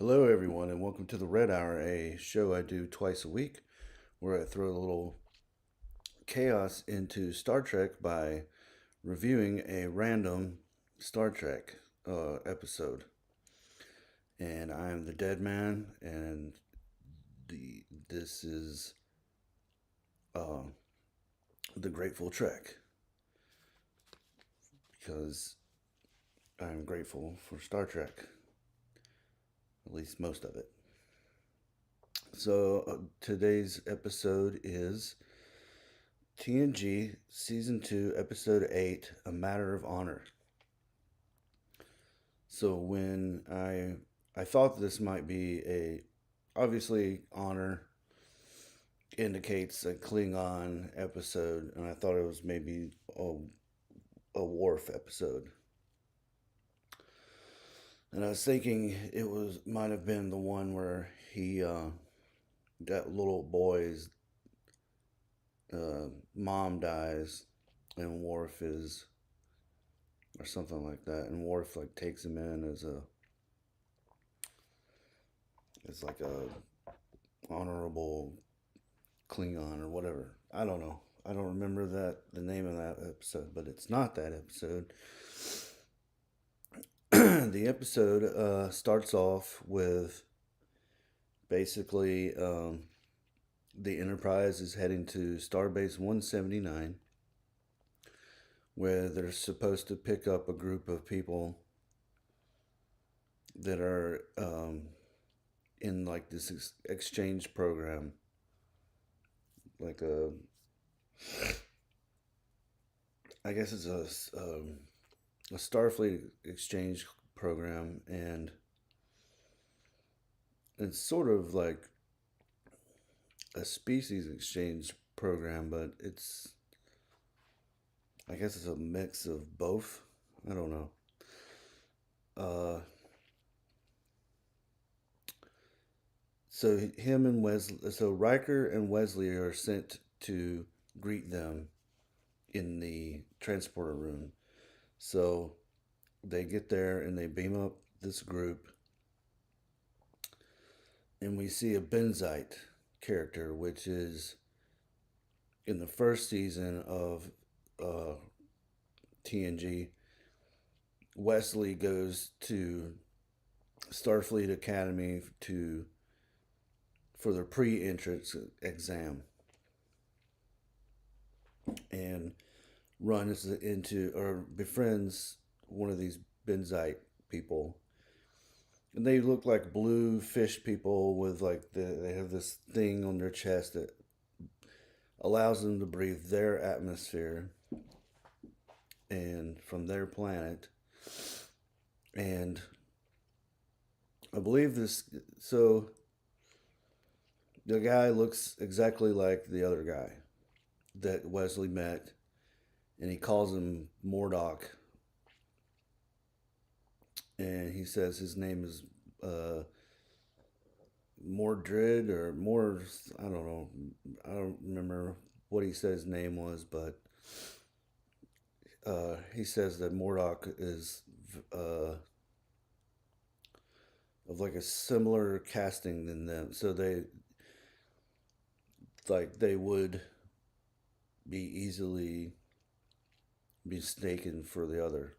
Hello, everyone, and welcome to the Red Hour, a show I do twice a week where I throw a little chaos into Star Trek by reviewing a random Star Trek episode. And I am the Dead Man, and this is uh, the Grateful Trek because I'm grateful for Star Trek, at least most of it. So today's episode is TNG Season 2, Episode 8, A Matter of Honor. So when I thought this might be a obviously honor indicates a Klingon episode, and I thought it was maybe a Worf episode. And I was thinking it was might have been the one where he that little boy's mom dies, and Worf is or something like that, and Worf like takes him in as like a honorable Klingon or whatever. I don't know. I don't remember the name of that episode, but it's not that episode. The episode starts off with basically the Enterprise is heading to Starbase 179, where they're supposed to pick up a group of people that are in like this exchange program, like I guess it's a Starfleet exchange program, and it's sort of like a species exchange program, but I guess it's a mix of both. I don't know. Uh, so him and Wesley, so Riker and Wesley are sent to greet them in the transporter room. So they get there and they beam up this group, and we see a Benzite character, which is in the first season of uh, TNG. Wesley goes to Starfleet Academy for their pre-entrance exam and runs into or befriends one of these Benzite people. And they look like blue fish people with they have this thing on their chest that allows them to breathe their atmosphere and from their planet. And I believe this so the guy looks exactly like the other guy that Wesley met, and he calls him Mordock, and he says his name is Mordred or more. I don't know. I don't remember what he said his name was, but he says that Mordock is of like a similar casting than them, so they would be easily mistaken for the other.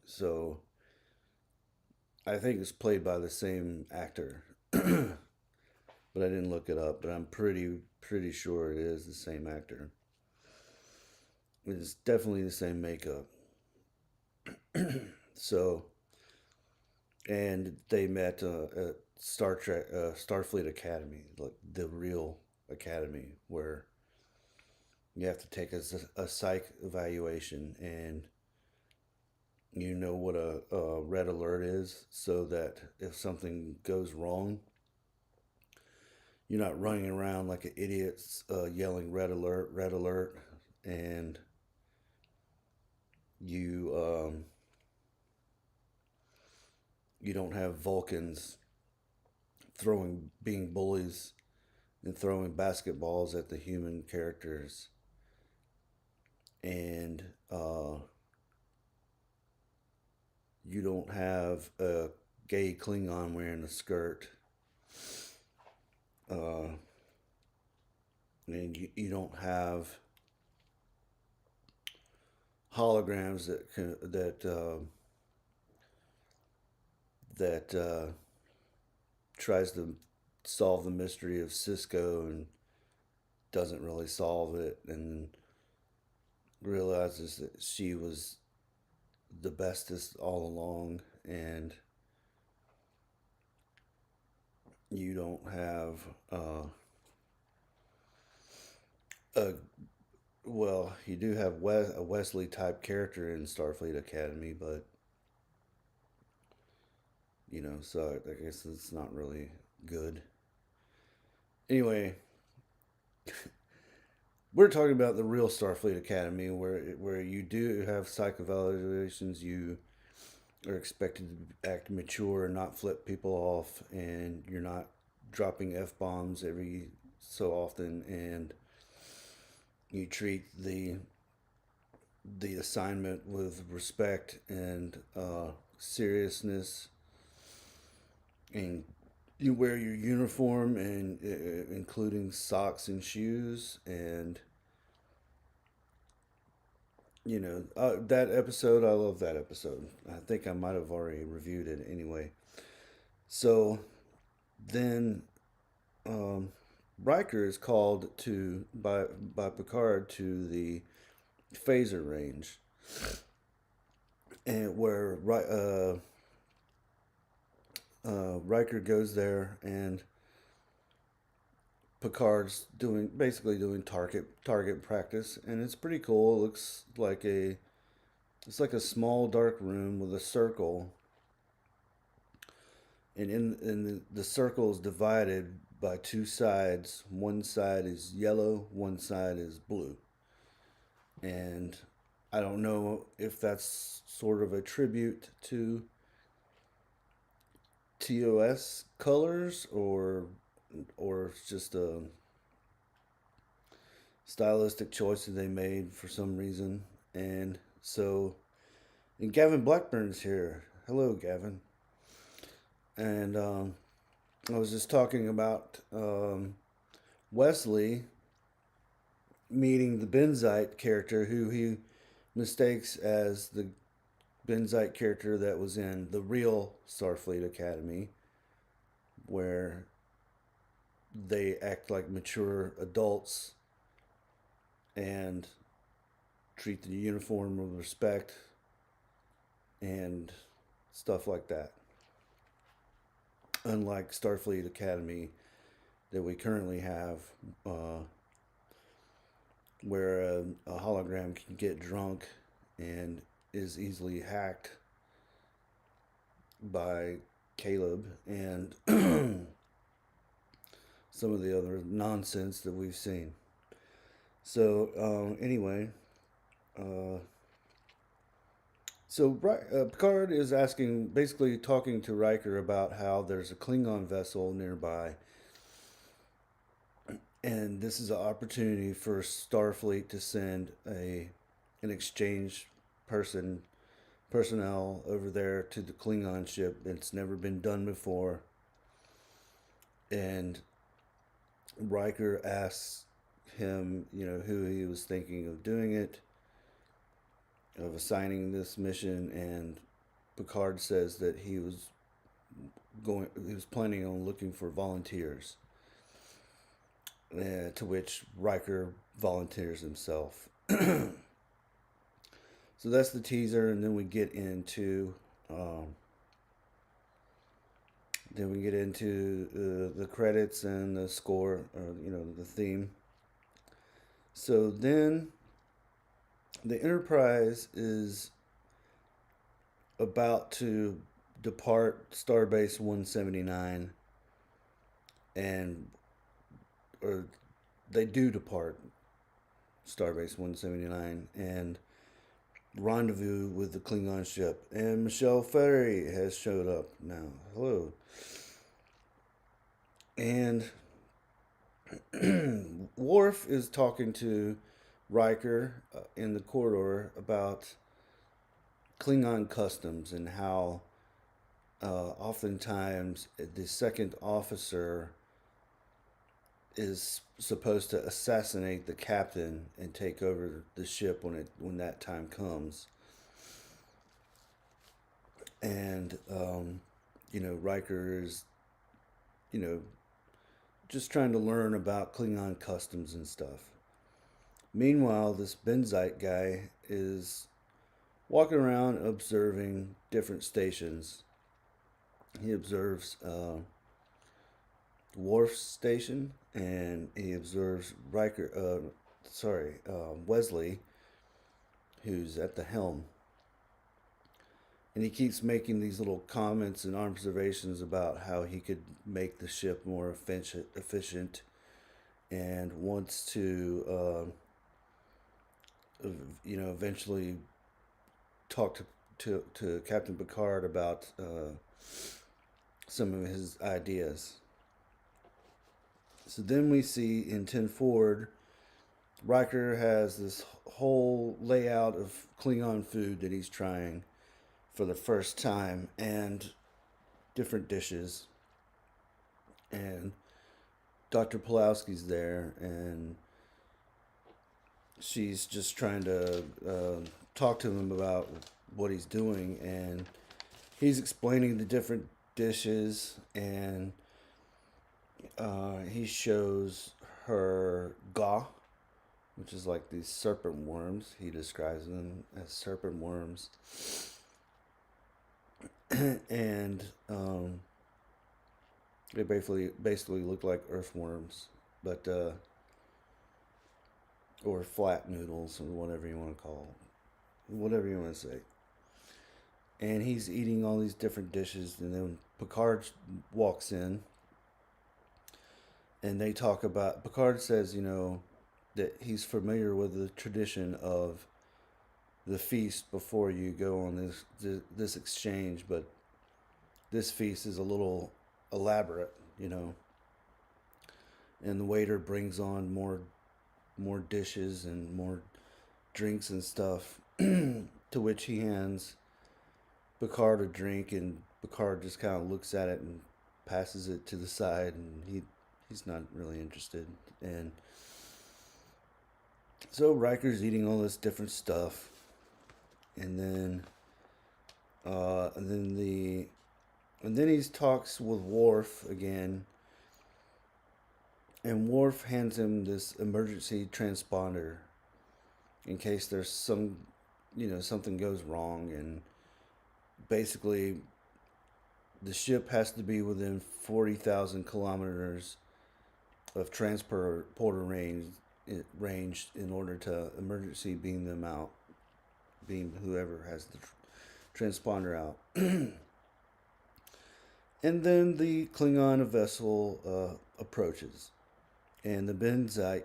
So I think it's played by the same actor, but I didn't look it up. But I'm pretty sure it is the same actor. It's definitely the same makeup. So, and they met at Star Trek, Starfleet Academy, like the real academy where you have to take a psych evaluation, and you know what a red alert is, so that if something goes wrong, you're not running around like an idiot yelling red alert, and you you don't have Vulcans being bullies and throwing basketballs at the human characters, and you don't have gay Klingon wearing a skirt. Uh, and you don't have holograms that tries to solve the mystery of Cisco and doesn't really solve it, and realizes that she was the bestest all along. And you don't have a well, you do have a Wesley type character in Starfleet Academy, but so I guess it's not really good. Anyway, we're talking about the real Starfleet Academy, where you do have psych evaluations. You are expected to act mature and not flip people off, and you're not dropping f bombs every so often, and you treat the assignment with respect and seriousness, and you wear your uniform, and including socks and shoes. And that episode, I love that episode. I think I might have already reviewed it anyway. So then um, Riker is called to by Picard to the phaser range, and where Riker goes there, and Picard's basically doing target practice, and it's pretty cool. It looks like it's like a small dark room with a circle, and in the circle is divided by two sides. One side is yellow, one side is blue, and I don't know if that's sort of a tribute to TOS colors, or it's just a stylistic choice that they made for some reason. And so, and Gavin Blackburn's here. Hello, Gavin. And I was just talking about Wesley meeting the Benzite character, who he mistakes as the Benzite character that was in the real Starfleet Academy, where they act like mature adults and treat the uniform with respect and stuff like that. Unlike Starfleet Academy that we currently have, where a hologram can get drunk and is easily hacked by Caleb and some of the other nonsense that we've seen. So anyway, so Picard is basically talking to Riker about how there's a Klingon vessel nearby, and this is an opportunity for Starfleet to send an exchange personnel over there to the Klingon ship. It's never been done before, and Riker asks him, who he was thinking of doing it, of assigning this mission, and Picard says that he was planning on looking for volunteers. To which Riker volunteers himself. So that's the teaser, and then we get into the credits and the score, the theme. So then the Enterprise is about to depart Starbase 179, or they do depart Starbase 179 and rendezvous with the Klingon ship. And Michelle Ferry has showed up now. Hello. And Worf is talking to Riker in the corridor about Klingon customs and how oftentimes the second officer is supposed to assassinate the captain and take over the ship when that time comes. And Riker is you know just trying to learn about Klingon customs and stuff. Meanwhile, this Benzite guy is walking around observing different stations. He observes Worf's station, and he observes Wesley, who's at the helm. And he keeps making these little comments and observations about how he could make the ship more efficient, and wants to, eventually talk to Captain Picard about some of his ideas. So then we see in 10 Forward, Riker has this whole layout of Klingon food that he's trying for the first time, and different dishes. And Dr. Pulowski's there, and she's just trying to talk to him about what he's doing, and he's explaining the different dishes, and he shows her ga, which is like these serpent worms. He describes them as serpent worms. And they basically look like earthworms, but or flat noodles, or whatever you want to call them, whatever you want to say. And he's eating all these different dishes, and then Picard walks in, and they talk about. Picard says, that he's familiar with the tradition of the feast before you go on this exchange, but this feast is a little elaborate, And the waiter brings on more dishes and more drinks and stuff, to which he hands Picard a drink, and Picard just kind of looks at it and passes it to the side, and he's not really interested. And so Riker's eating all this different stuff, and then he talks with Worf again, and Worf hands him this emergency transponder in case there's something goes wrong, and basically the ship has to be within 40,000 kilometers of transporter range in order to emergency beam them out, beam whoever has the transponder out. And then the Klingon vessel approaches, and the Benzite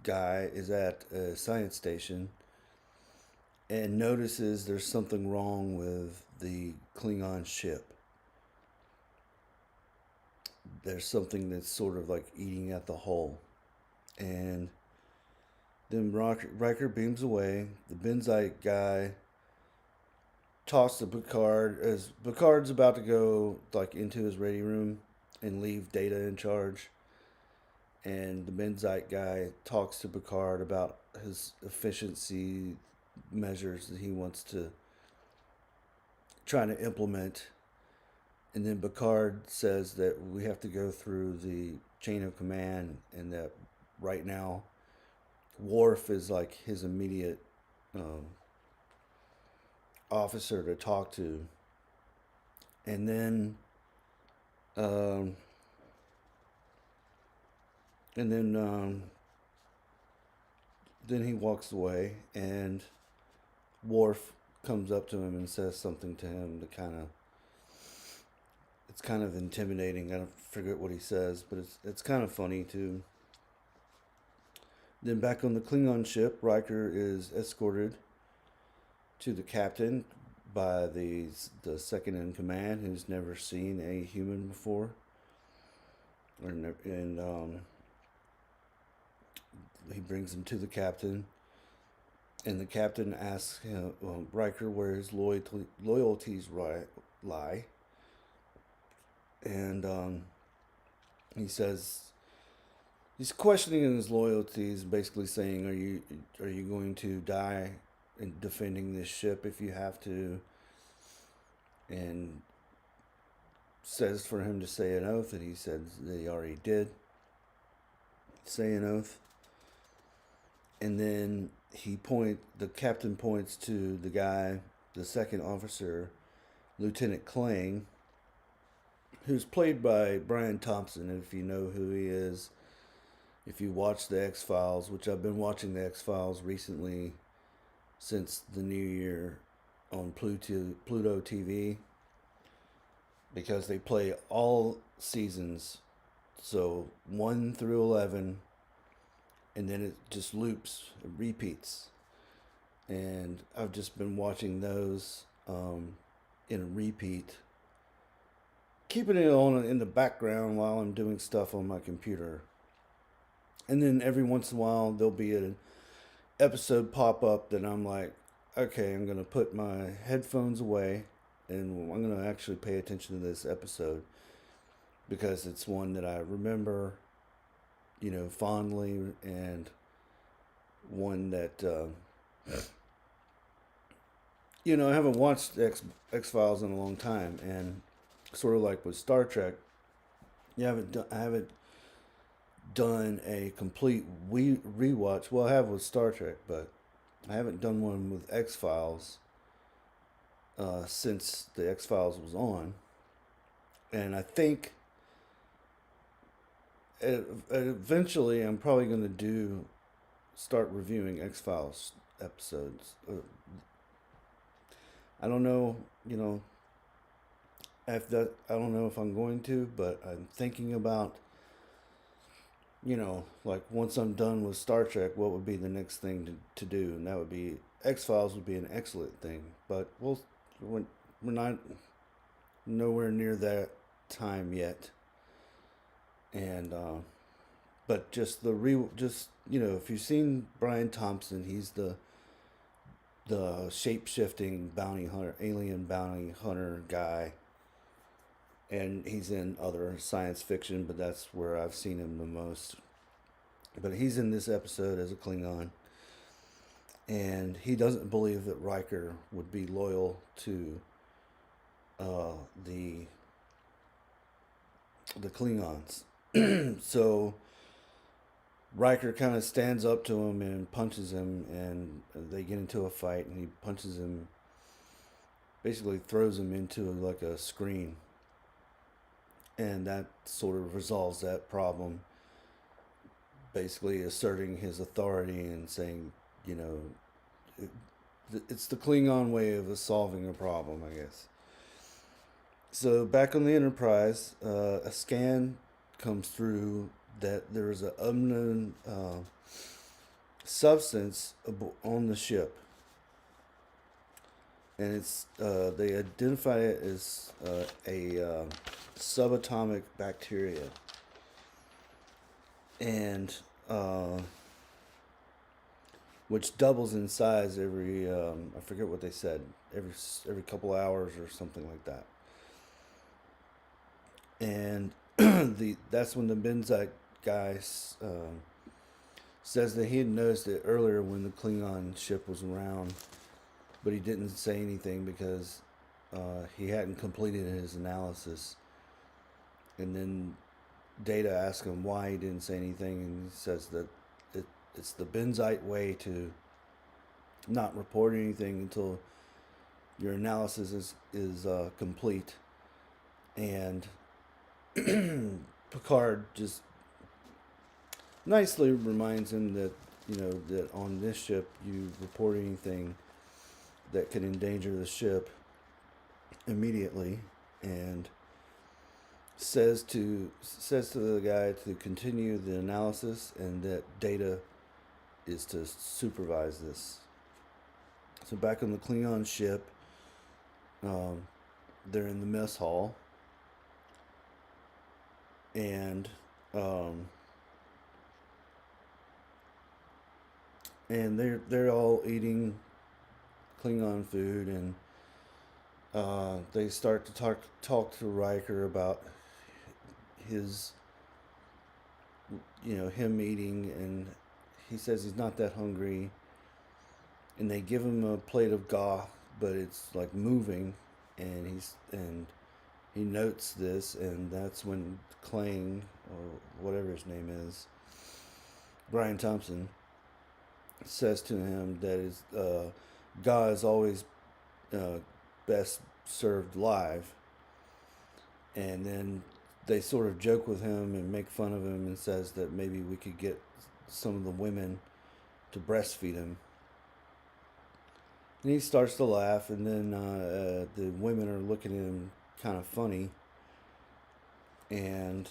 guy is at a science station and notices there's something wrong with the Klingon ship. There's something that's sort of like eating at the hull. And then Riker beams away. The Benzite guy talks to Picard as Picard's about to go into his ready room and leave Data in charge. And the Benzite guy talks to Picard about his efficiency measures that he wants to try to implement. And then Picard says that we have to go through the chain of command, and that right now Worf is like his immediate officer to talk to. And then then he walks away, and Worf comes up to him and says something to him to it's kind of intimidating. I don't forget what he says, but it's kind of funny too. Then back on the Klingon ship, Riker is escorted to the captain by the second in command, who's never seen a human before, and he brings him to the captain, and the captain asks Riker where his loyalties lie, and he says he's questioning his loyalties, basically saying, "Are you going to die in defending this ship if you have to?" And says for him to say an oath, and he said that he already did say an oath. And then the captain points to the guy, the second officer, Lieutenant Klang, who's played by Brian Thompson. If you know who he is, if you watch the X-Files, which I've been watching the X-Files recently since the new year on Pluto TV, because they play all seasons, so 1 through 11, and then it just loops, it repeats. And I've just been watching those in a repeat, keeping it on in the background while I'm doing stuff on my computer. And then every once in a while, there'll be an episode pop up that I'm like, okay, I'm going to put my headphones away and I'm going to actually pay attention to this episode because it's one that I remember, fondly, and one that, I haven't watched X-Files in a long time. And sort of like with Star Trek, I haven't done a complete rewatch. Well, I have with Star Trek, but I haven't done one with X-Files since the X-Files was on. And I think eventually I'm probably going to start reviewing X-Files episodes. I don't know, I don't know if I'm going to, but I'm thinking about, like once I'm done with Star Trek, what would be the next thing to do? And that would be X-Files would be an excellent thing. But we're not nowhere near that time yet. And but just if you've seen Brian Thompson, he's the shape shifting bounty hunter, alien bounty hunter guy. And he's in other science fiction, but that's where I've seen him the most. But he's in this episode as a Klingon, and he doesn't believe that Riker would be loyal to the Klingons. So Riker kind of stands up to him and punches him, and they get into a fight, and he punches him, basically throws him into like a screen. And that sort of resolves that problem, basically asserting his authority and saying, it's the Klingon way of solving a problem, I guess. So back on the Enterprise, a scan comes through that there is an unknown substance on the ship, and it's they identify it as a subatomic bacteria, and which doubles in size every I forget what they said, every couple hours or something like that. And that's when the Benzite guy says that he had noticed it earlier when the Klingon ship was around, but he didn't say anything because he hadn't completed his analysis. And then Data asks him why he didn't say anything, and he says that it's the Benzite way to not report anything until your analysis is complete. And Picard just nicely reminds him that that on this ship you report anything that could endanger the ship immediately, and says to the guy to continue the analysis, and that Data is to supervise this. So back on the Klingon ship, they're in the mess hall, and they're all eating Klingon food, and they start to talk to Riker about his, him eating, and he says he's not that hungry, and they give him a plate of goth, but it's like moving, and he notes this, and that's when Klang, or whatever his name is, Brian Thompson, says to him that his God is always uh, best served live, and then they sort of joke with him and make fun of him and says that maybe we could get some of the women to breastfeed him. And he starts to laugh, and then the women are looking at him kind of funny, and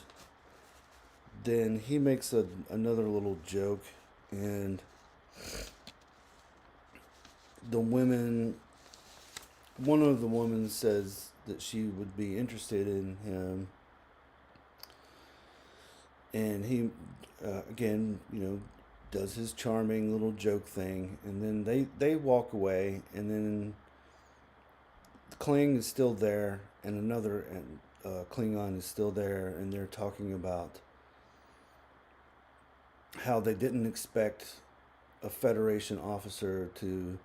then he makes another little joke, and the women, one of the women says that she would be interested in him, and he, again, does his charming little joke thing, and then they walk away, and then Kling is still there, and another Klingon is still there, and they're talking about how they didn't expect a Federation officer to.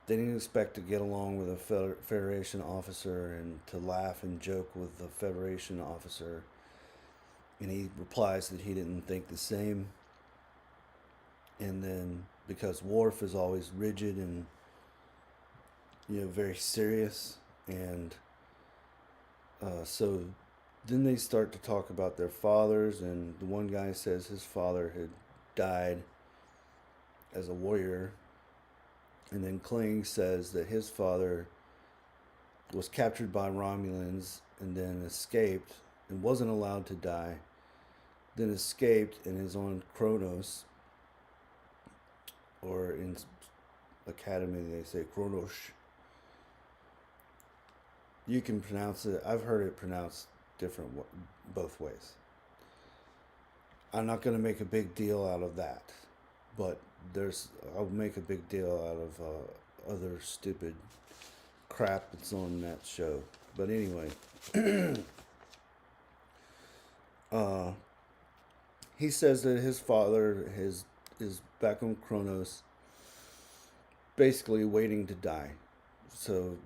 They didn't expect to get along with a Federation officer and to laugh and joke with the Federation officer. And he replies that he didn't think the same. And then, because Worf is always rigid and very serious, and so then they start to talk about their fathers, and the one guy says his father had died as a warrior, and then Kling says that his father was captured by Romulans and then escaped and wasn't allowed to die, then escaped and is on Kronos, or in Academy they say Kronos. You can pronounce it. I've heard it pronounced different both ways. I'm not going to make a big deal out of that, but I'll make a big deal out of other stupid crap that's on that show. But anyway, he says that his father is back on Kronos, basically waiting to die. So,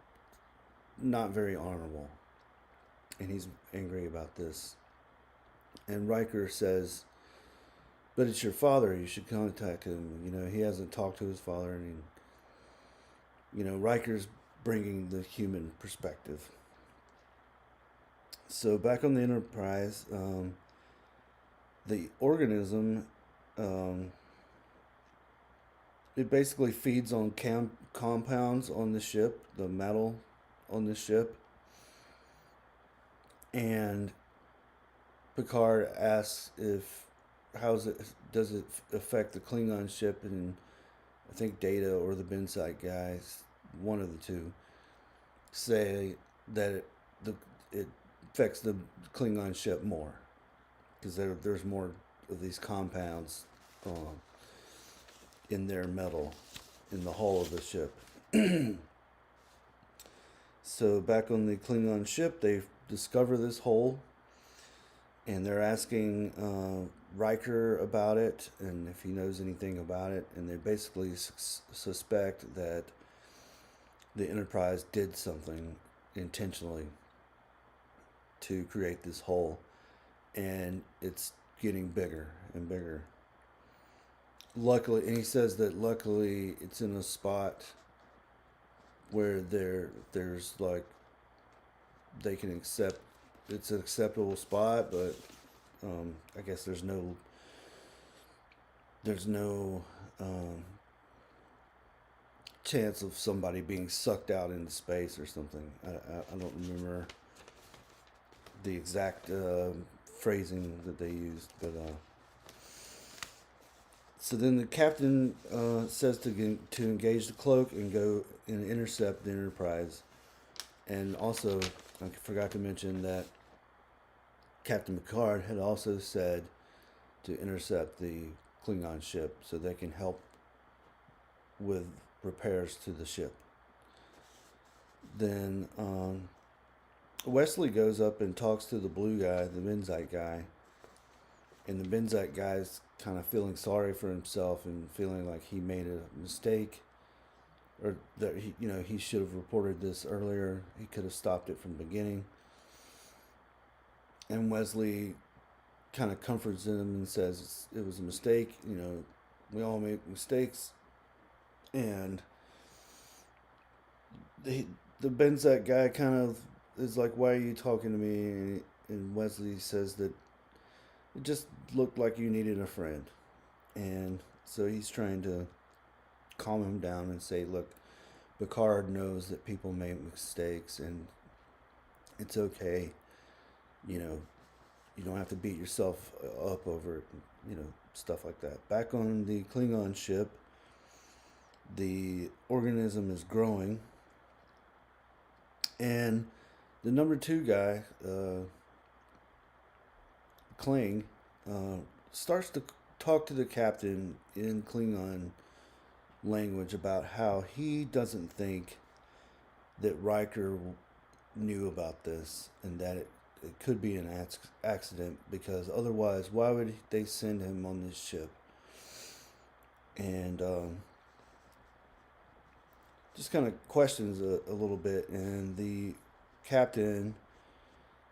not very honorable. And he's angry about this. And Riker says, but it's your father, you should contact him. He hasn't talked to his father, and Riker's bringing the human perspective. So back on the Enterprise, the organism, it basically feeds on compounds on the ship, the metal on the ship, and Picard asks does it affect the Klingon ship, and I think Data or the Bensite guys, one of the two, say that it affects the Klingon ship more, because there's more of these compounds in their metal, in the hull of the ship. So back on the Klingon ship, they discover this hole, and they're asking Riker about it and if he knows anything about it, and they basically suspect that the Enterprise did something intentionally to create this hole, and it's getting bigger and bigger. Luckily, and he says that luckily it's in a spot where there's like they can accept, it's an acceptable spot, but I guess there's no chance of somebody being sucked out into space or something. I don't remember the exact phrasing that they used, but so then the captain says to engage the cloak and go and intercept the Enterprise. And also, I forgot to mention that Captain Picard had also said to intercept the Klingon ship so they can help with repairs to the ship. Then Wesley goes up and talks to the blue guy, the Benzite guy, and the Benzite guy's kind of feeling sorry for himself and feeling like he made a mistake, or that he should have reported this earlier. He could have stopped it from the beginning. And Wesley kind of comforts him and says it was a mistake. We all make mistakes. And the Benzak guy kind of is like, "Why are you talking to me?" And Wesley says that it just looked like you needed a friend. And so he's trying to calm him down and say, "Look, Picard knows that people make mistakes and it's okay. You know, you don't have to beat yourself up over it, stuff like that." Back on the Klingon ship, the organism is growing, and the number two guy, Kling, starts to talk to the captain in Klingon language about how he doesn't think that Riker knew about this and that it could be an accident, because otherwise, why would they send him on this ship? And just kind of questions a little bit, and the captain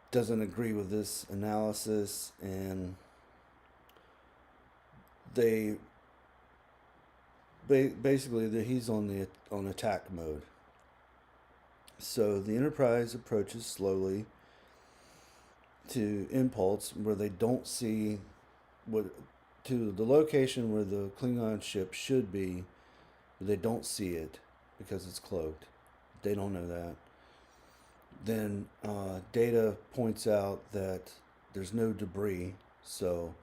doesn't agree with this analysis, and they basically he's on attack mode. So the Enterprise approaches slowly to Impulse, where they don't see what to the location where the Klingon ship should be, but they don't see it because it's cloaked. They don't know that. Then Data points out that there's no debris, so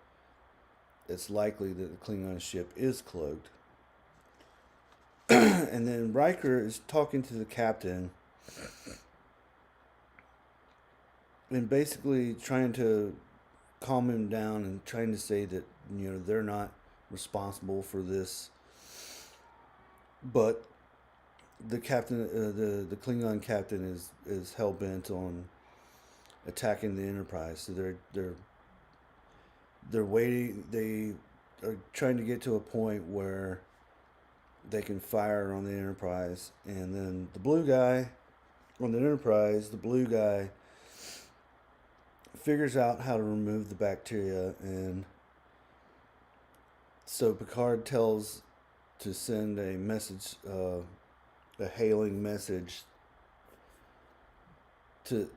it's likely that the Klingon ship is cloaked. And then Riker is talking to the captain and basically trying to calm him down and trying to say that they're not responsible for this, but the captain, the Klingon captain, is hell bent on attacking the Enterprise. So they're waiting. They are trying to get to a point where they can fire on the Enterprise, and then the blue guy on the Enterprise, the blue guy figures out how to remove the bacteria, and so Picard tells to send a message, a hailing message to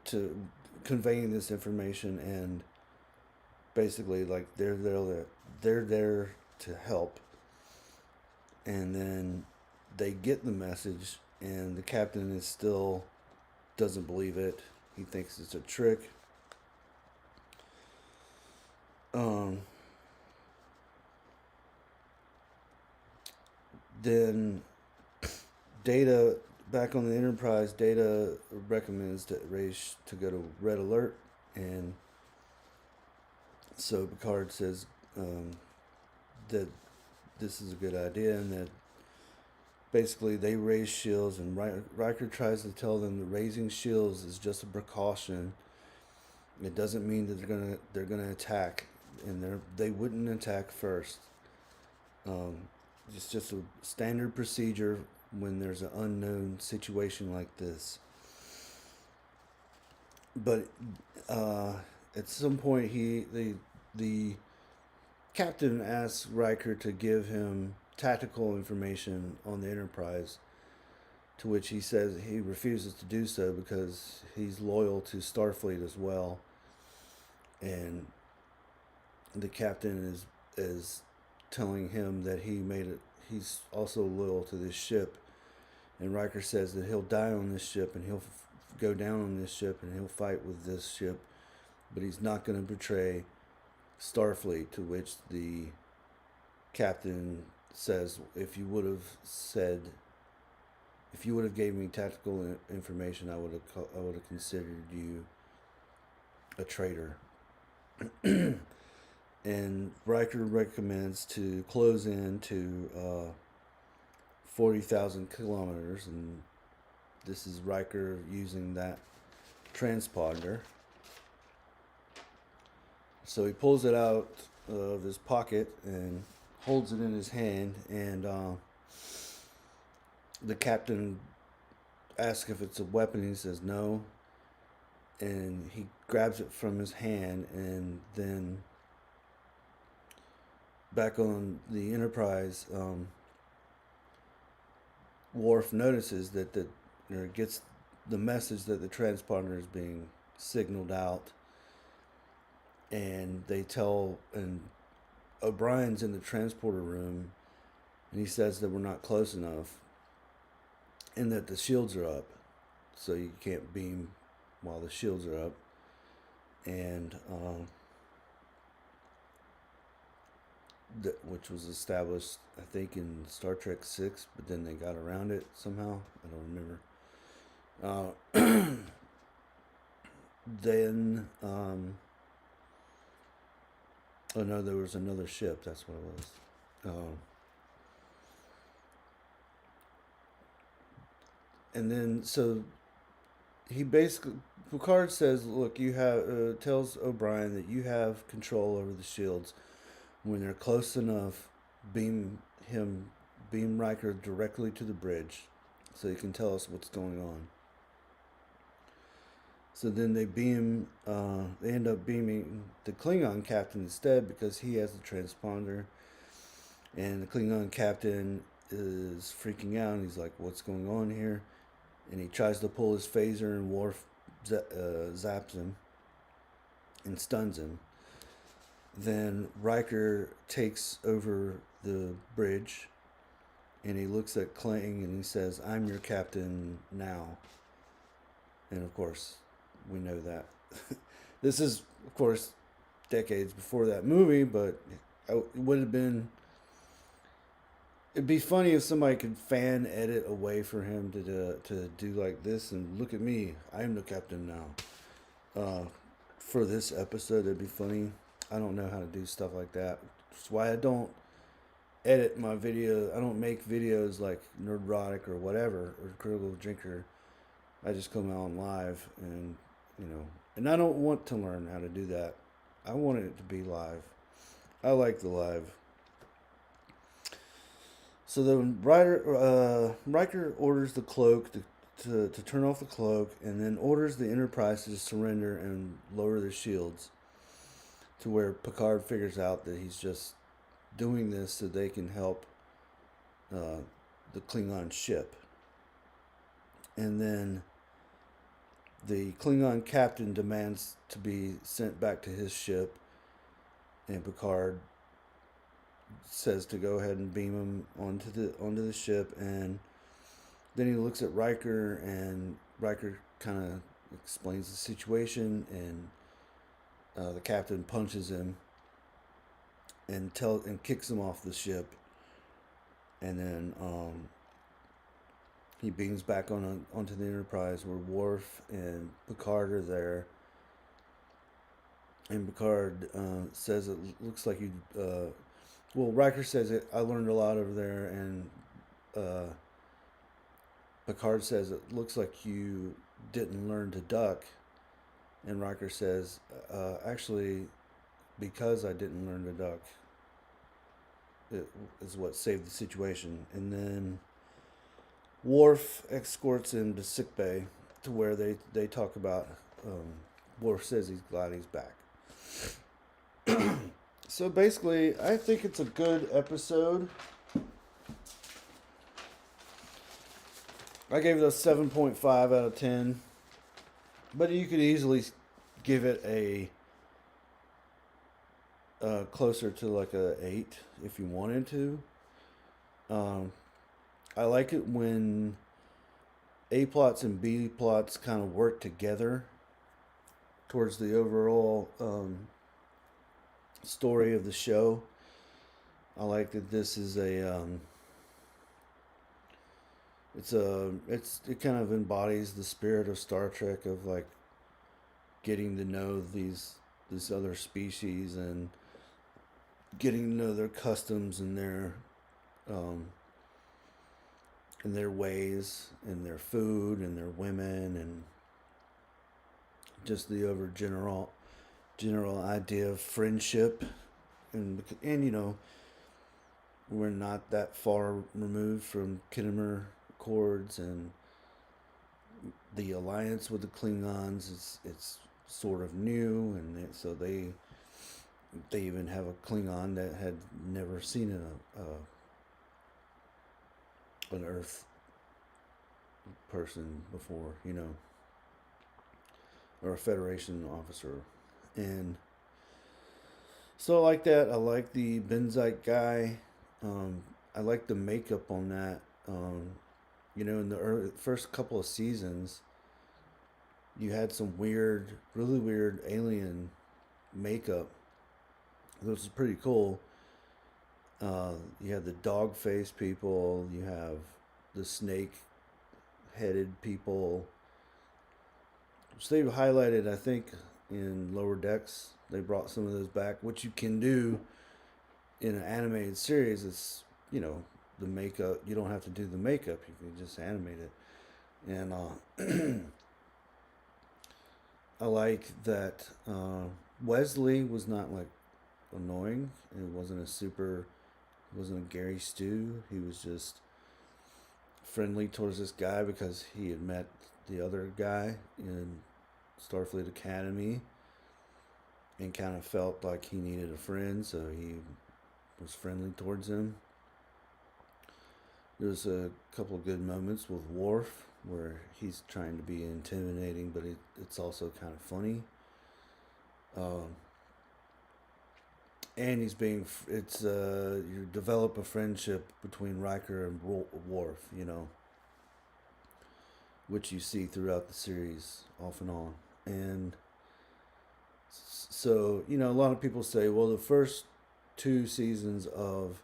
conveying this information, and basically like they're there to help. And then they get the message, and the captain is still doesn't believe it. He thinks it's a trick. Then Data, back on the Enterprise, Data recommends that Raish to go to Red Alert, and so Picard says that this is a good idea, and that basically they raise shields, and Riker tries to tell them that raising shields is just a precaution. It doesn't mean that they're gonna attack, and they wouldn't attack first. It's just a standard procedure when there's an unknown situation like this. But at some point, the captain asks Riker to give him tactical information on the Enterprise, to which he says he refuses to do so because he's loyal to Starfleet as well, and the captain is telling him that he's also loyal to this ship, and Riker says that he'll die on this ship and he'll go down on this ship and he'll fight with this ship, but he's not going to betray Starfleet, to which the captain says, if you would have gave me tactical information, I would have considered you a traitor. And Riker recommends to close in to 40,000 kilometers, and this is Riker using that transponder. So he pulls it out of his pocket and holds it in his hand, and the captain asks if it's a weapon. He says no, and he grabs it from his hand, and then back on the Enterprise, Worf notices that gets the message that the transponder is being signaled out, and and O'Brien's in the transporter room, and he says that we're not close enough, and that the shields are up, so you can't beam while the shields are up, and which was established, I think, in Star Trek 6, but then they got around it somehow. I don't remember. Then, oh no, there was another ship. That's what it was. And then, so he basically, Picard says, "Look, you have," tells O'Brien that you have control over the shields. When they're close enough, beam Riker directly to the bridge, so he can tell us what's going on. So then they end up beaming the Klingon captain instead, because he has the transponder, and the Klingon captain is freaking out. And he's like, "What's going on here?" And he tries to pull his phaser, and Worf zaps him and stuns him. Then Riker takes over the bridge, and he looks at Kling and he says, "I'm your captain now." And of course, we know that. This is, of course, decades before that movie, but it would have been. It'd be funny if somebody could fan edit a way for him to do like this, and look at me, I am the captain now. For this episode, it'd be funny. I don't know how to do stuff like that. That's why I don't edit my video. I don't make videos like Nerdrotic or whatever, or Critical Drinker. I just come out live, and and I don't want to learn how to do that. I want it to be live. I like the live. So then Riker orders the cloak to turn off the cloak, and then orders the Enterprise to surrender and lower their shields, to where Picard figures out that he's just doing this so they can help the Klingon ship. And then the Klingon captain demands to be sent back to his ship, and Picard says to go ahead and beam him onto the ship. And then he looks at Riker, and Riker kind of explains the situation, and the captain punches him and kicks him off the ship, and then he beams back onto the Enterprise, where Worf and Picard are there. And Picard says it looks like you. Riker says it. I learned a lot over there, and Picard says it looks like you didn't learn to duck. And Riker says, actually, because I didn't learn to duck, it is what saved the situation. And then Worf escorts him to sickbay, to where they talk about. Worf says he's glad he's back. So basically, I think it's a good episode. I gave it a 7.5 out of 10. But you could easily give it a closer to like a 8 if you wanted to. I like it when A plots and B plots kind of work together towards the overall story of the show. I like that this is it kind of embodies the spirit of Star Trek, of like getting to know these other species, and getting to know their customs and their ways, and their food, and their women, just the general idea of friendship, and we're not that far removed from Khitomer Accords, and the alliance with the Klingons is it's sort of new, and so they even have a Klingon that had never seen an Earth person before, or a Federation officer, and so I like that. I like the Benzite guy. I like the makeup on that. In the first couple of seasons, you had some really weird alien makeup. This is pretty cool. You have the dog face people. You have the snake headed people. So they've highlighted, I think, in Lower Decks. They brought some of those back, which you can do in an animated series. It's the makeup. You don't have to do the makeup. You can just animate it. And I like that Wesley was not like annoying. It wasn't a Gary Stu. He was just friendly towards this guy because he had met the other guy in Starfleet Academy and kind of felt like he needed a friend, so he was friendly towards him. There's a couple of good moments with Worf where he's trying to be intimidating, but it's also kind of funny. And you develop a friendship between Riker and Worf, which you see throughout the series off and on. And so, a lot of people say, well, the first two seasons of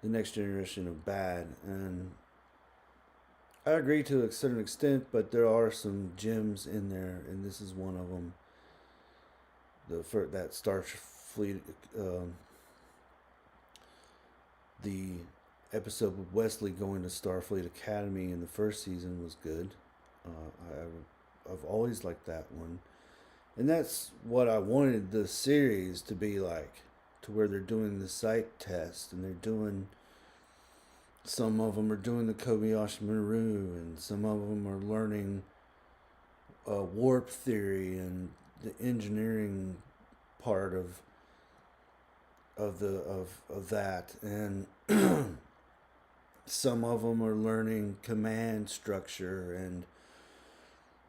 The Next Generation are bad. And I agree to a certain extent, but there are some gems in there, and this is one of them. That Starfleet, the episode with Wesley going to Starfleet Academy in the first season was good. I've always liked that one, and that's what I wanted the series to be like, to where they're doing the psych test, and some of them are doing the Kobayashi Maru, and some of them are learning warp theory and the engineering part of that, and some of them are learning command structure and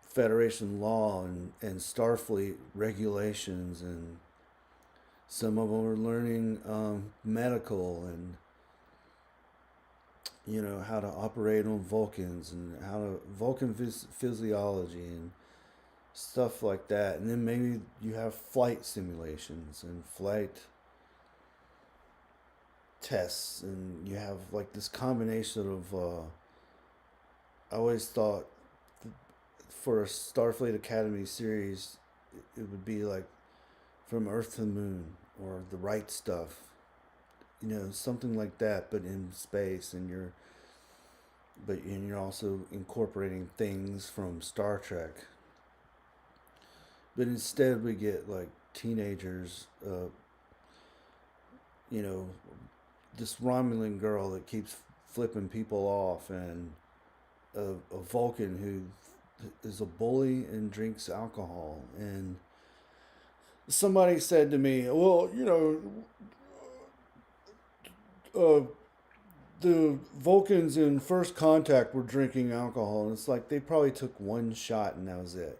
Federation law and Starfleet regulations, and some of them are learning medical and how to operate on Vulcans and how to Vulcan physiology and stuff like that. And then maybe you have flight simulations and flight tests, and you have like this combination of I always thought for a Starfleet Academy series it would be like From Earth to the Moon or The Right Stuff, something like that, but in space, and you're also incorporating things from Star Trek. But instead, we get like teenagers, you know, this Romulan girl that keeps flipping people off, and a Vulcan who is a bully and drinks alcohol. And somebody said to me, well, uh, the Vulcans in First Contact were drinking alcohol. And it's like they probably took one shot and that was it.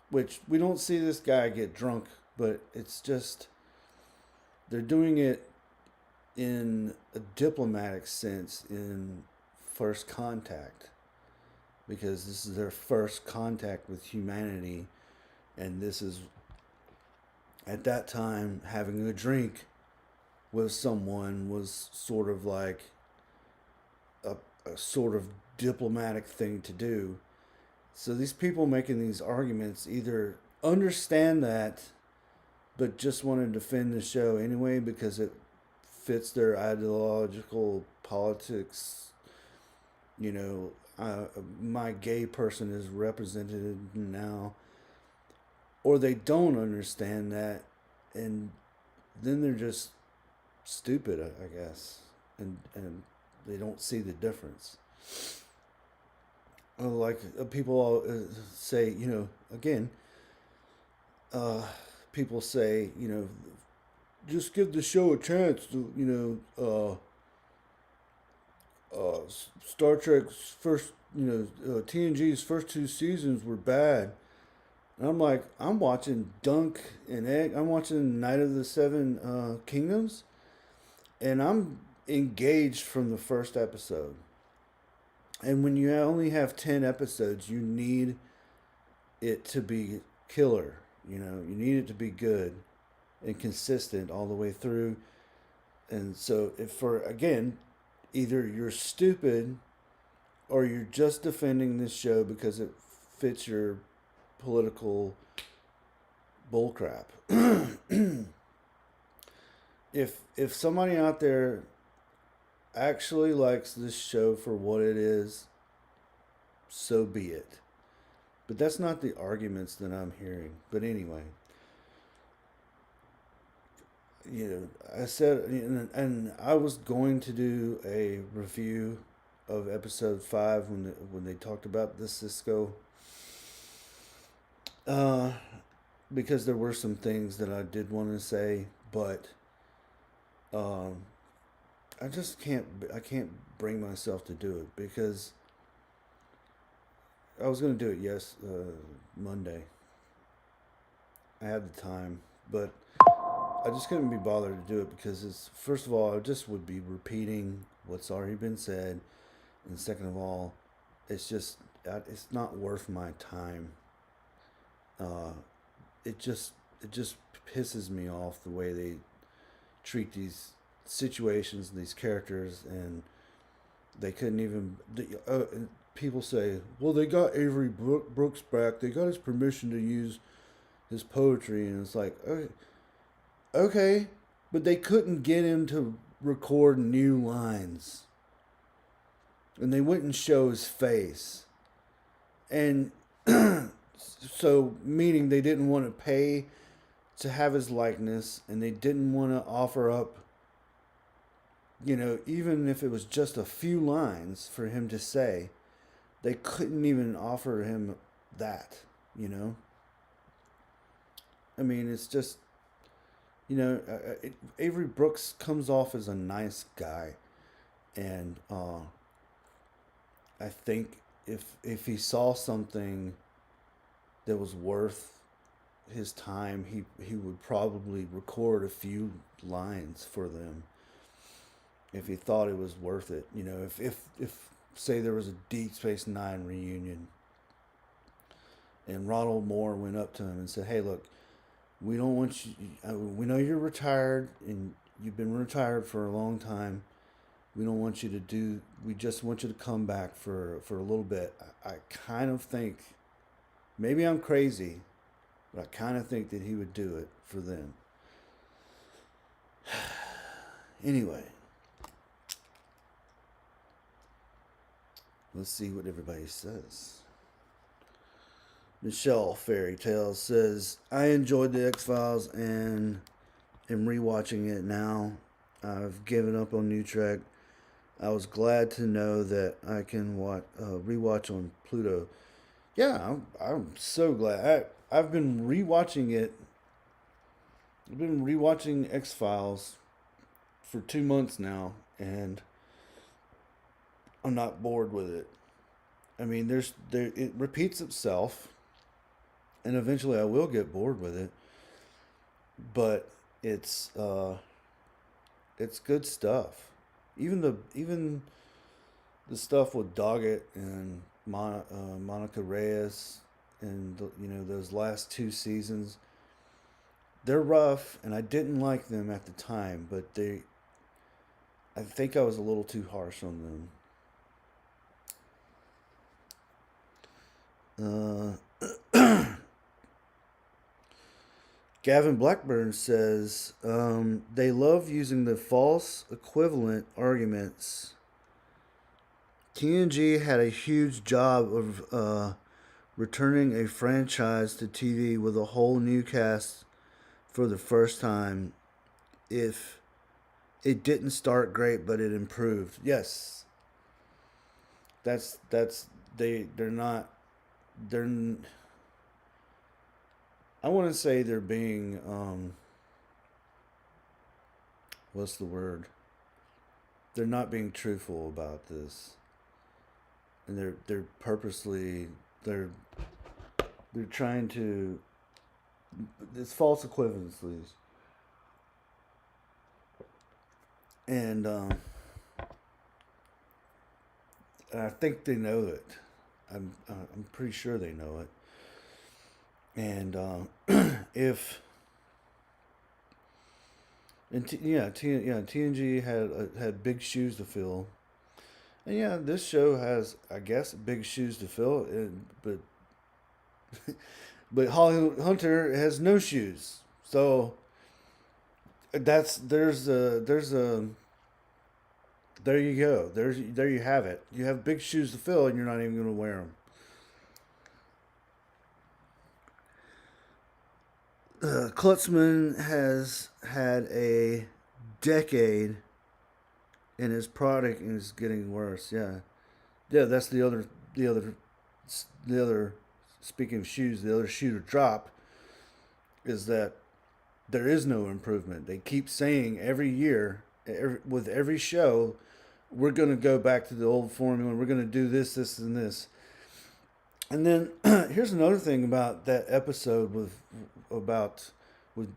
Which we don't see this guy get drunk, but it's just they're doing it in a diplomatic sense in First Contact, because this is their first contact with humanity, and this is at that time having a drink with someone was sort of like a sort of diplomatic thing to do. So these people making these arguments either understand that but just want to defend the show anyway because it fits their ideological politics, my gay person is represented now, or they don't understand that, and then they're just stupid, I guess, and they don't see the difference. Like people all say, again, uh, people say, just give the show a chance to, Star Trek's first, TNG's first two seasons were bad. And I'm like, I'm watching Dunk and Egg. I'm watching Night of the Seven Kingdoms, and I'm engaged from the first episode. And when you only have 10 episodes, you need it to be killer. You need it to be good and consistent all the way through. And so, if for again, either you're stupid or you're just defending this show because it fits your political bullcrap. If somebody out there actually likes this show for what it is, so be it. But that's not the arguments that I'm hearing. But anyway, I said, and I was going to do a review of episode 5 when they talked about the Cisco, uh, because there were some things that I did want to say, but um, I can't bring myself to do it because I was going to do it Monday. I had the time, but I just couldn't be bothered to do it because it's first of all I just would be repeating what's already been said, and second of all, it's not worth my time. Uh, it just pisses me off the way they treat these situations, these characters, and they couldn't even. People say, "Well, they got Avery Brooks back. They got his permission to use his poetry," and it's like, okay, but they couldn't get him to record new lines, and they wouldn't show his face, and so meaning they didn't want to pay to have his likeness, and they didn't want to offer up, even if it was just a few lines for him to say, they couldn't even offer him that, you know? I mean, it's just, Avery Brooks comes off as a nice guy. And I think if he saw something that was worth his time, he would probably record a few lines for them if he thought it was worth it. If say there was a Deep Space Nine reunion and Ronald Moore went up to him and said, "Hey, look, we don't want you. We know you're retired and you've been retired for a long time. We don't want you to do. We just want you to come back for a little bit." I kind of think, maybe I'm crazy, but I kind of think that he would do it for them. Anyway, let's see what everybody says. Michelle Fairy Tale says, "I enjoyed the X Files and am rewatching it now. I've given up on New Trek. I was glad to know that I can rewatch on Pluto." Yeah, I'm so glad. I've been rewatching it. I've been rewatching X Files for 2 months now, and I'm not bored with it. I mean, it repeats itself, and eventually I will get bored with it. But it's good stuff. Even the stuff with Doggett and Monica Reyes and those last 2 seasons, they're rough, and I didn't like them at the time, but I think I was a little too harsh on them. Gavin Blackburn says they love using the false equivalent arguments TNG had a huge job of returning a franchise to TV with a whole new cast for the first time. If it didn't start great, but it improved. Yes, that's they're not they're. I want to say they're being what's the word? They're not being truthful about this, and they're purposely they're they're trying to. It's false equivalencies, and I think they know it. I'm pretty sure they know it. And if yeah, TNG had big shoes to fill, and yeah, this show has, I guess, big shoes to fill. But but Holly Hunter has no shoes, so there's a there you go. There you have it. You have big shoes to fill, and you're not even going to wear them. Klutzman has had a decade, and his product is getting worse. Yeah, yeah. That's the other, the other. Speaking of shoes, the other shoe to drop is that there is no improvement. They keep saying every year, with every show, we're going to go back to the old formula. We're going to do this, this, and this. And then here's another thing about that episode about with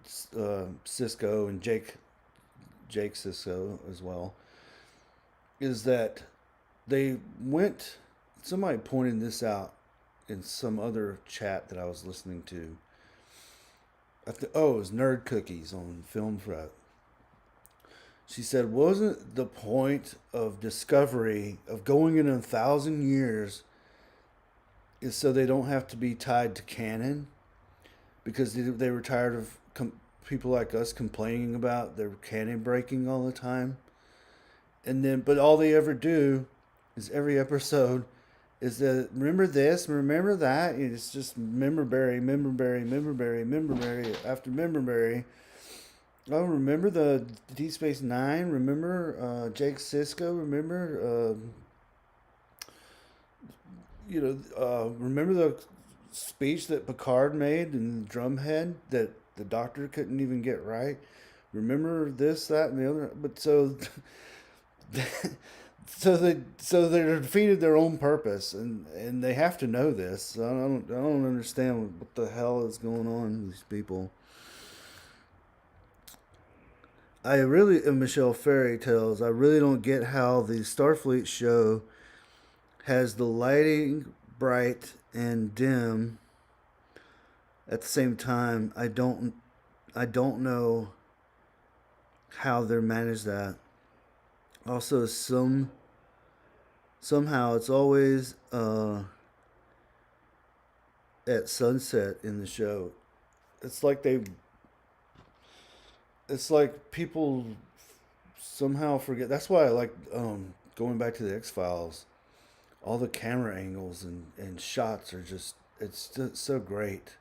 Cisco and Jake Cisco as well, is that they went. Somebody pointed this out in some other chat that I was listening to. It was Nerd Cookies on Film Prep. She said, wasn't the point of Discovery, of going in 1,000 years, is so they don't have to be tied to canon? Because they were tired of people like us complaining about their canon breaking all the time. And then, but all they ever do is every episode is that, remember this, remember that. It's just memberberry after memberberry. Oh, remember the Deep Space Nine? Remember Jake Cisco? Remember, remember the speech that Picard made in Drumhead that the Doctor couldn't even get right? Remember this, that, and the other? But so, they defeated their own purpose, and they have to know this. I don't understand what the hell is going on with these people. I really, in Michelle Fairy Tales, I really don't get how the Starfleet show has the lighting bright and dim at the same time. I don't know how they're managed that. Also, somehow it's always at sunset in the show. It's like they it's like people somehow forget. That's why I like going back to the X Files. All the camera angles and shots are just so great.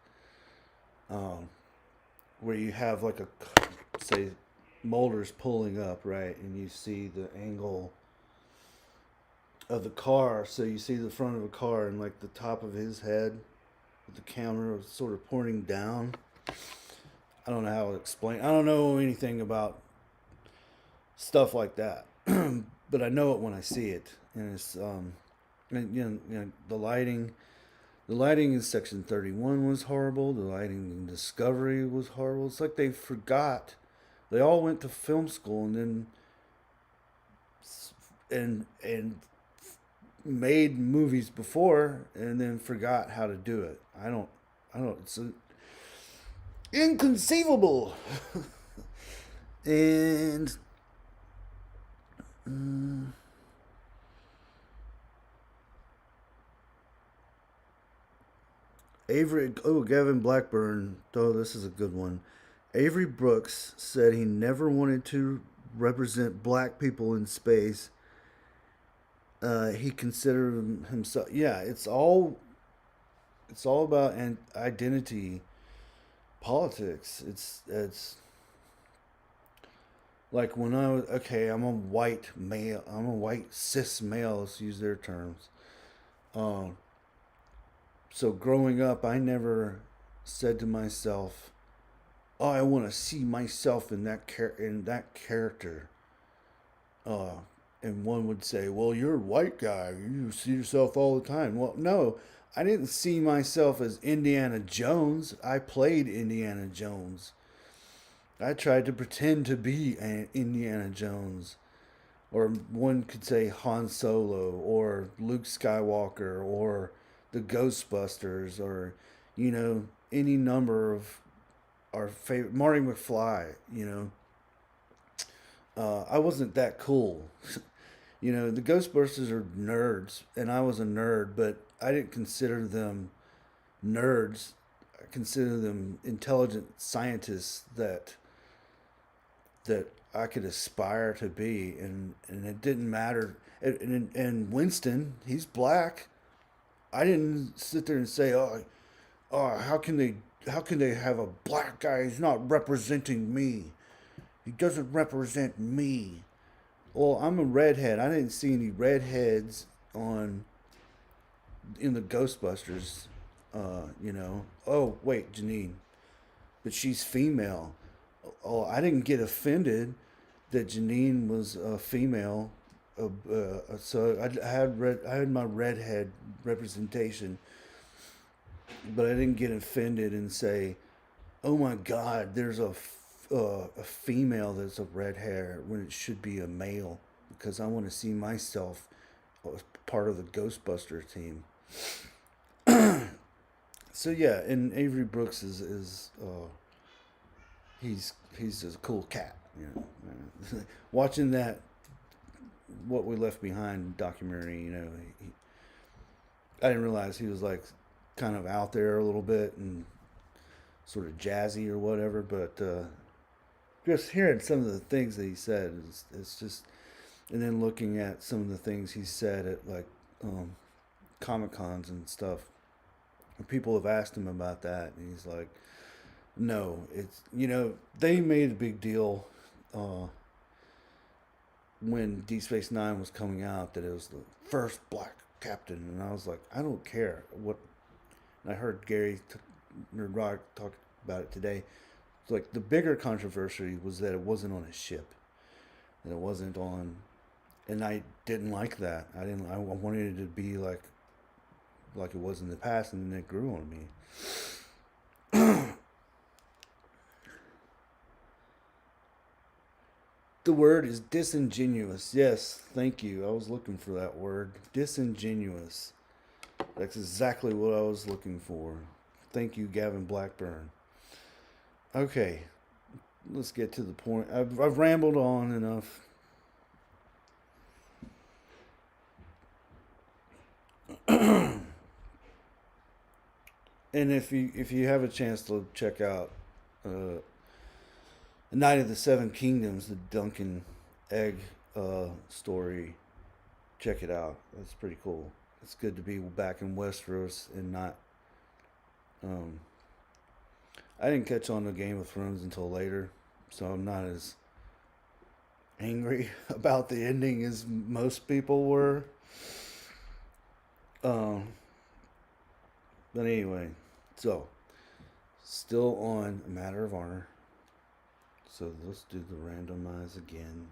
Um, where you have like say Mulder's pulling up, right, and you see the angle of the car, so you see the front of a car and like the top of his head with the camera sort of pointing down. I don't know how to explain. I don't know anything about stuff like that, but I know it when I see it, and it's and the lighting. The lighting in Section 31 was horrible. The lighting in Discovery was horrible. It's like they forgot. They all went to film school and then and made movies before and then forgot how to do it. I don't. It's inconceivable. And mm, Gavin Blackburn. Oh, this is a good one. Avery Brooks said he never wanted to represent black people in space, He considered himself. Yeah, it's all about an identity politics. It's like when I was okay. I'm a white male. I'm a white cis male. Let's use their terms. Um, so growing up, I never said to myself, "Oh, I want to see myself in that character." Uh, and one would say, "Well, you're a white guy. You see yourself all the time." Well, no, I didn't see myself as Indiana Jones. I played Indiana Jones. I tried to pretend to be an Indiana Jones, or one could say Han Solo, or Luke Skywalker, or the Ghostbusters, or any number of our favorite Marty McFly. I wasn't that cool. The Ghostbusters are nerds, and I was a nerd, but I didn't consider them nerds. I consider them intelligent scientists that I could aspire to be, and it didn't matter. And Winston, he's black. I didn't sit there and say, oh, how can they have a black guy? He's not representing me. He doesn't represent me. Well, I'm a redhead. I didn't see any redheads on in the Ghostbusters. Oh wait, Janine, but she's female. Oh, I didn't get offended that Janine was a female. So I had my redhead representation, but I didn't get offended and say, "Oh my God, there's a female that's a red hair when it should be a male," because I want to see myself as part of the Ghostbuster team. So yeah, and Avery Brooks is he's a cool cat. Watching that What We Left Behind documentary, I didn't realize he was like kind of out there a little bit and sort of jazzy or whatever, but just hearing some of the things that he said is just, and then looking at some of the things he said at like Comic Cons and stuff. People have asked him about that, and he's like, "No, it's they made a big deal uh, when D Space Nine was coming out that it was the first black captain," and I was like, "I don't care what." And I heard Nerd Rock talk about it today. It's like the bigger controversy was that it wasn't on a ship, that it wasn't on, and I didn't like that. I didn't. I wanted it to be like it was in the past, and then it grew on me. The word is disingenuous. Yes, thank you. I was looking for that word. Disingenuous. That's exactly what I was looking for. Thank you, Gavin Blackburn. Okay, let's get to the point. I've rambled on enough. And if you have a chance to check out uh, Night of the Seven Kingdoms, the Duncan Egg story, check it out. That's pretty cool. It's good to be back in Westeros and not. Um, I didn't catch on to Game of Thrones until later, so I'm not as angry about the ending as most people were. Um, but anyway, so still on A Matter of Honor. So let's do the randomize again.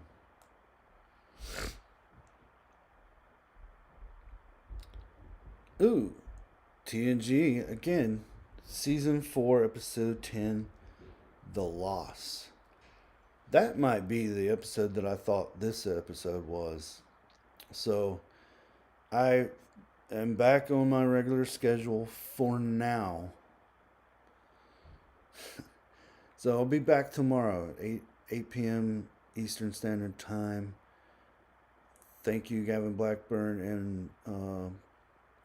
Ooh, TNG again. Season 4, Episode 10, The Loss. That might be the episode that I thought this episode was. So I am back on my regular schedule for now. So I'll be back tomorrow at 8 p.m. Eastern Standard Time. Thank you, Gavin Blackburn and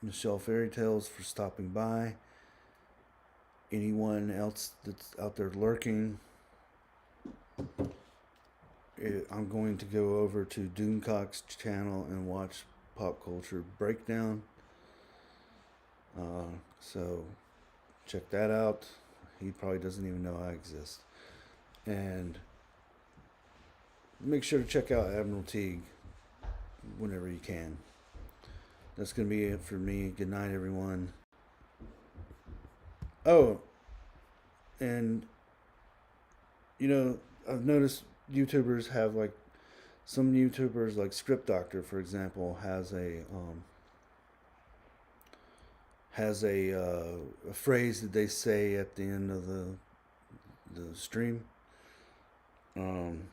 Michelle Fairy Tales, for stopping by. Anyone else that's out there lurking, I'm going to go over to Doomcock's channel and watch pop culture breakdown. So check that out. He probably doesn't even know I exist. And make sure to check out Admiral Teague whenever you can. That's going to be it for me. Good night, everyone. Oh, and I've noticed YouTubers have like some YouTubers like Script Doctor, for example, has a phrase that they say at the end of the stream. Um,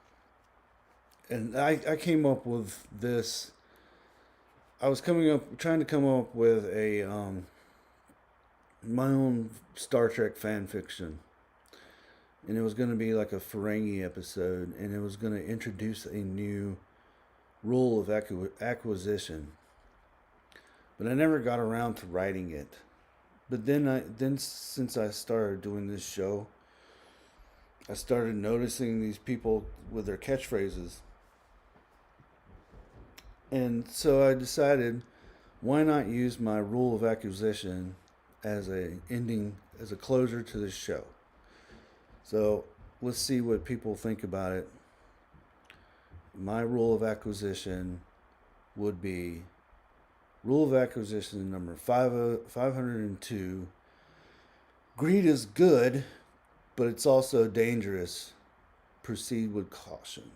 and I came up with this. I was trying to come up with a my own Star Trek fan fiction, and it was going to be like a Ferengi episode, and it was going to introduce a new rule of acquisition. But I never got around to writing it. But then since I started doing this show, I started noticing these people with their catchphrases. And so I decided, why not use my rule of acquisition as a closure to this show. So let's see what people think about it. My rule of acquisition would be rule of acquisition number 502. Greed is good, but it's also dangerous. Proceed with caution.